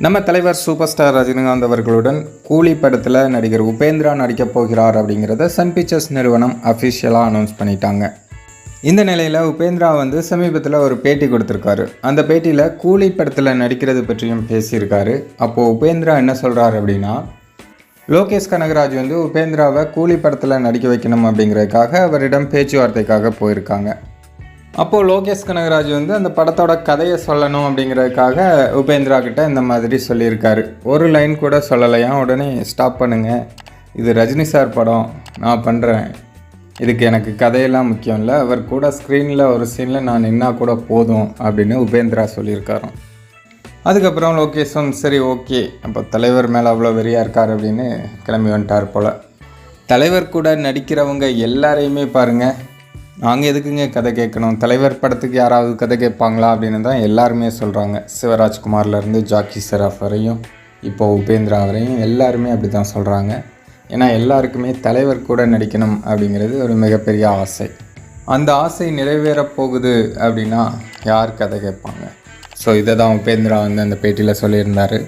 நம்ம தலைவர் super star Rajinikanth அவர்களுடன் கூலி படத்தில் நடிகர் உபேந்திரா நடிக்கப் போகிறார் அப்படிங்கிறத சன் பிக்சர்ஸ் நிறுவனம் அஃபிஷியலாக அனௌன்ஸ் பண்ணிட்டாங்க. இந்த நிலையில் உபேந்திரா சமீபத்தில் ஒரு பேட்டி கொடுத்துருக்காரு. அந்த பேட்டியில் கூலி படத்தில் நடிக்கிறது பற்றியும் பேசியிருக்காரு. அப்போது உபேந்திரா என்ன சொல்கிறார் அப்படின்னா, லோகேஷ் கனகராஜ் உபேந்திராவை கூலி படத்தில் நடிக்க வைக்கணும் அப்படிங்கிறதுக்காக அவரிடம் பேச்சுவார்த்தைக்காக போயிருக்காங்க. அப்போது லோகேஷ் கனகராஜ் அந்த படத்தோட கதையை சொல்லணும் அப்படிங்கிறதுக்காக உபேந்திரா கிட்ட இந்த மாதிரி சொல்லியிருக்காரு. ஒரு லைன் கூட சொல்லலையா. உடனே ஸ்டாப் பண்ணுங்கள், இது ரஜினி சார் படம், நான் பண்ணுறேன், இதுக்கு எனக்கு கதையெல்லாம் முக்கியம் இல்லை, அவர் கூட ஸ்க்ரீனில் ஒரு சீனில் நான் நின்னா கூட போதும் அப்படின்னு உபேந்திரா சொல்லியிருக்காராம். அதுக்கப்புறம் லோகேஷும் சரி ஓகே, அப்போ தலைவர் மேலே அவ்வளோ வெறியாக இருக்கார் அப்படின்னு கிளம்பி வந்துட்டார் போல். தலைவர் கூட நடிக்கிறவங்க எல்லாரையுமே பாருங்கள், நாங்கள் எதுக்குங்க கதை கேட்கணும், தலைவர் படத்துக்கு யாராவது கதை கேட்பாங்களா அப்படின்னு தான் எல்லாருமே சொல்கிறாங்க. சிவராஜ்குமார்லேருந்து ஜாக்கி ஷெராஃப் வரையும் இப்போது உபேந்திரா வரையும் எல்லாருமே அப்படி தான் சொல்கிறாங்க. ஏன்னா எல்லாருக்குமே தலைவர் கூட நடிக்கணும் அப்படிங்கிறது ஒரு மிகப்பெரிய ஆசை. அந்த ஆசை நிறைவேறப் போகுது அப்படின்னா யார் கதை கேட்பாங்க? ஸோ இதை தான் உபேந்திரா அந்த பேட்டியில் சொல்லியிருந்தார்.